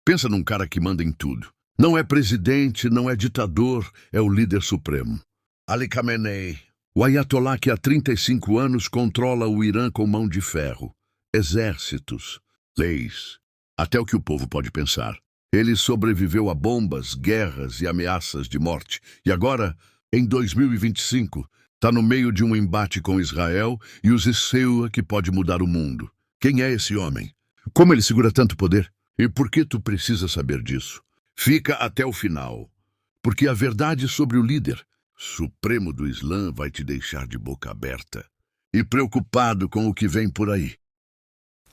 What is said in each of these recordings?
Pensa num cara que manda em tudo. Não é presidente, não é ditador, é o líder supremo. Ali Khamenei, o ayatolá que há 35 anos controla o Irã com mão de ferro. Exércitos, leis, até o que o povo pode pensar. Ele sobreviveu a bombas, guerras e ameaças de morte. E agora, em 2025, está no meio de um embate com Israel e os Seua que pode mudar o mundo. Quem é esse homem? Como ele segura tanto poder? E por que tu precisa saber disso? Fica até o final, porque a verdade sobre o líder supremo do Islã vai te deixar de boca aberta e preocupado com o que vem por aí.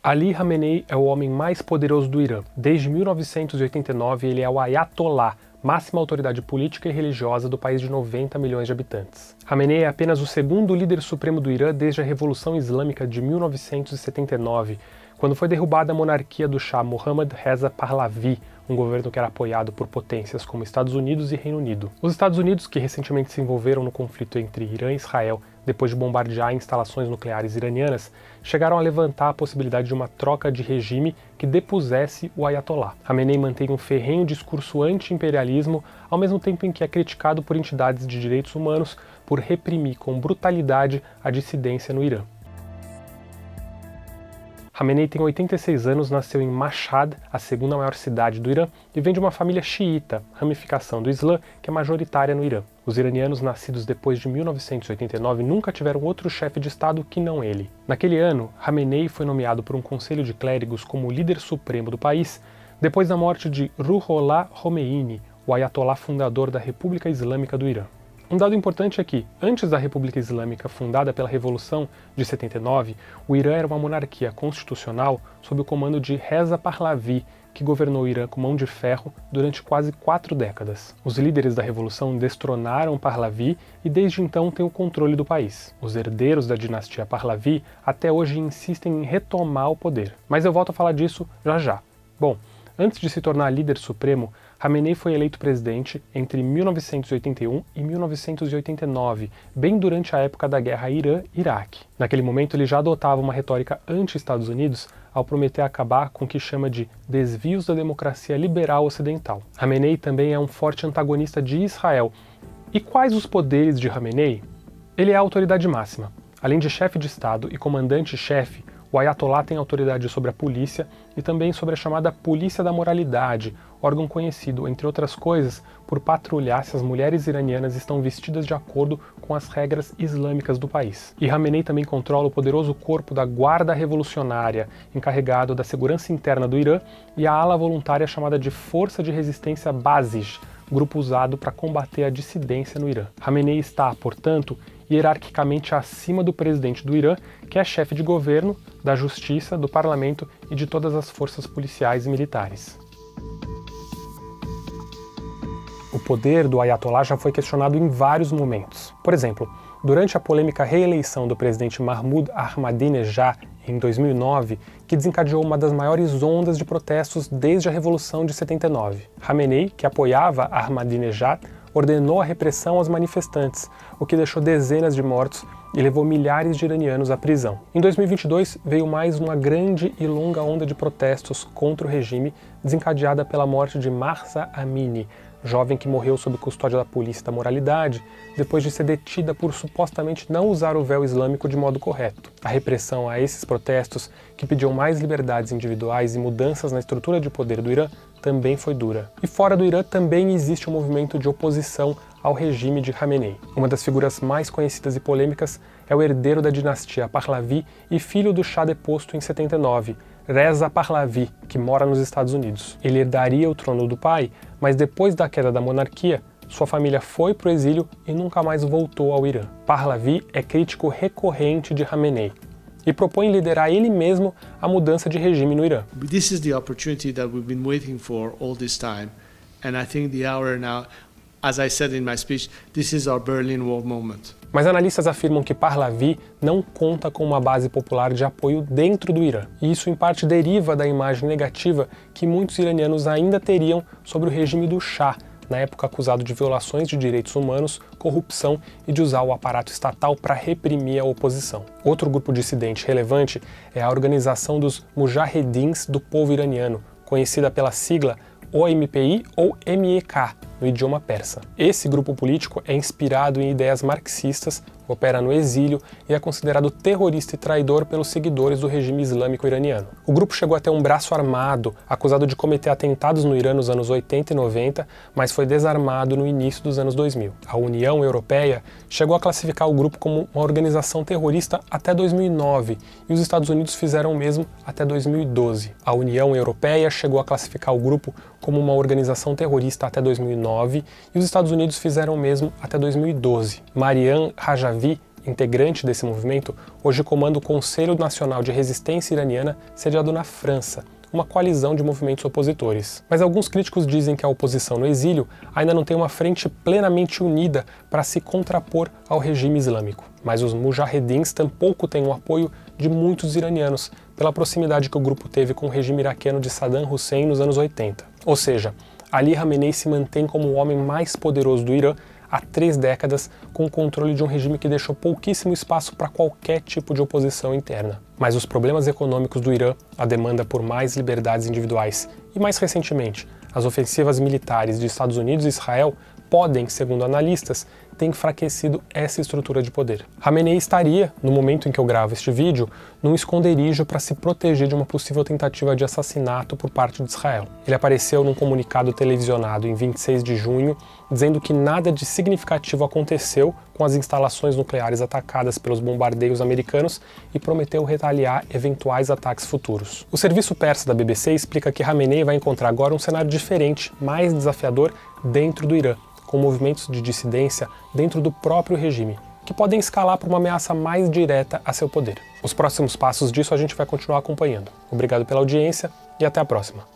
Ali Khamenei é o homem mais poderoso do Irã. Desde 1989, ele é o Ayatollah, máxima autoridade política e religiosa do país de 90 milhões de habitantes. Khamenei é apenas o segundo líder supremo do Irã desde a Revolução Islâmica de 1979, quando foi derrubada a monarquia do Shah Mohammad Reza Pahlavi, um governo que era apoiado por potências como Estados Unidos e Reino Unido. Os Estados Unidos, que recentemente se envolveram no conflito entre Irã e Israel depois de bombardear instalações nucleares iranianas, chegaram a levantar a possibilidade de uma troca de regime que depusesse o Ayatollah. Khamenei mantém um ferrenho discurso anti-imperialismo, ao mesmo tempo em que é criticado por entidades de direitos humanos por reprimir com brutalidade a dissidência no Irã. Khamenei tem 86 anos, nasceu em Mashhad, a segunda maior cidade do Irã, e vem de uma família xiita, ramificação do Islã, que é majoritária no Irã. Os iranianos nascidos depois de 1989 nunca tiveram outro chefe de Estado que não ele. Naquele ano, Khamenei foi nomeado por um conselho de clérigos como líder supremo do país, depois da morte de Ruhollah Khomeini, o ayatollah fundador da República Islâmica do Irã. Um dado importante é que, antes da República Islâmica fundada pela Revolução de 79, o Irã era uma monarquia constitucional sob o comando de Reza Pahlavi, que governou o Irã com mão de ferro durante quase 4 décadas. Os líderes da Revolução destronaram Pahlavi e desde então têm o controle do país. Os herdeiros da dinastia Pahlavi até hoje insistem em retomar o poder. Mas eu volto a falar disso já já. Bom, antes de se tornar líder supremo, Khamenei foi eleito presidente entre 1981 e 1989, bem durante a época da guerra Irã-Iraque. Naquele momento ele já adotava uma retórica anti-Estados Unidos ao prometer acabar com o que chama de desvios da democracia liberal ocidental. Khamenei também é um forte antagonista de Israel. E quais os poderes de Khamenei? Ele é a autoridade máxima. Além de chefe de Estado e comandante-chefe, o Ayatollah tem autoridade sobre a polícia e também sobre a chamada Polícia da Moralidade, órgão conhecido, entre outras coisas, por patrulhar se as mulheres iranianas estão vestidas de acordo com as regras islâmicas do país. E Khamenei também controla o poderoso corpo da Guarda Revolucionária, encarregado da segurança interna do Irã, e a ala voluntária chamada de Força de Resistência Basij, grupo usado para combater a dissidência no Irã. Khamenei está, portanto, hierarquicamente acima do presidente do Irã, que é chefe de governo, da justiça, do parlamento e de todas as forças policiais e militares. O poder do Ayatollah já foi questionado em vários momentos. Por exemplo, durante a polêmica reeleição do presidente Mahmoud Ahmadinejad em 2009, que desencadeou uma das maiores ondas de protestos desde a Revolução de 79. Khamenei, que apoiava Ahmadinejad, ordenou a repressão aos manifestantes, o que deixou dezenas de mortos e levou milhares de iranianos à prisão. Em 2022, veio mais uma grande e longa onda de protestos contra o regime, desencadeada pela morte de Mahsa Amini, jovem que morreu sob custódia da polícia da moralidade, depois de ser detida por supostamente não usar o véu islâmico de modo correto. A repressão a esses protestos, que pediam mais liberdades individuais e mudanças na estrutura de poder do Irã, também foi dura. E fora do Irã também existe um movimento de oposição ao regime de Khamenei. Uma das figuras mais conhecidas e polêmicas é o herdeiro da dinastia Pahlavi e filho do Shah deposto em 79, Reza Pahlavi, que mora nos Estados Unidos. Ele herdaria o trono do pai, mas depois da queda da monarquia, sua família foi para o exílio e nunca mais voltou ao Irã. Pahlavi é crítico recorrente de Khamenei e propõe liderar ele mesmo a mudança de regime no Irã. This is the opportunity that we've been waiting for all this time, and I think the hour now, as I said in my speech, this is our Berlin Wall moment. Mas analistas afirmam que Pahlavi não conta com uma base popular de apoio dentro do Irã, e isso em parte deriva da imagem negativa que muitos iranianos ainda teriam sobre o regime do Shah, na época acusado de violações de direitos humanos, corrupção e de usar o aparato estatal para reprimir a oposição. Outro grupo dissidente relevante é a Organização dos Mujahedins do Povo Iraniano, conhecida pela sigla OMPI ou MEK, no idioma persa. Esse grupo político é inspirado em ideias marxistas, opera no exílio e é considerado terrorista e traidor pelos seguidores do regime islâmico iraniano. O grupo chegou a ter um braço armado, acusado de cometer atentados no Irã nos anos 80 e 90, mas foi desarmado no início dos anos 2000. A União Europeia chegou a classificar o grupo como uma organização terrorista até 2009 e os Estados Unidos fizeram o mesmo até 2012. A União Europeia chegou a classificar o grupo como uma organização terrorista até 2009 e os Estados Unidos fizeram o mesmo até 2012. Maryam Rajavi, integrante desse movimento, hoje comanda o Conselho Nacional de Resistência Iraniana, sediado na França, uma coalizão de movimentos opositores. Mas alguns críticos dizem que a oposição no exílio ainda não tem uma frente plenamente unida para se contrapor ao regime islâmico. Mas os mujahedins tampouco têm o apoio de muitos iranianos, pela proximidade que o grupo teve com o regime iraquiano de Saddam Hussein nos anos 80. Ou seja, Ali Khamenei se mantém como o homem mais poderoso do Irã há 3 décadas, com o controle de um regime que deixou pouquíssimo espaço para qualquer tipo de oposição interna. Mas os problemas econômicos do Irã, a demanda por mais liberdades individuais e, mais recentemente, as ofensivas militares de Estados Unidos e Israel podem, segundo analistas, ter enfraquecido essa estrutura de poder. Khamenei estaria, no momento em que eu gravo este vídeo, num esconderijo para se proteger de uma possível tentativa de assassinato por parte de Israel. Ele apareceu num comunicado televisionado em 26 de junho, dizendo que nada de significativo aconteceu com as instalações nucleares atacadas pelos bombardeios americanos e prometeu retaliar eventuais ataques futuros. O serviço persa da BBC explica que Khamenei vai encontrar agora um cenário diferente, mais desafiador, dentro do Irã, com movimentos de dissidência dentro do próprio regime, que podem escalar para uma ameaça mais direta a seu poder. Os próximos passos disso a gente vai continuar acompanhando. Obrigado pela audiência e até a próxima.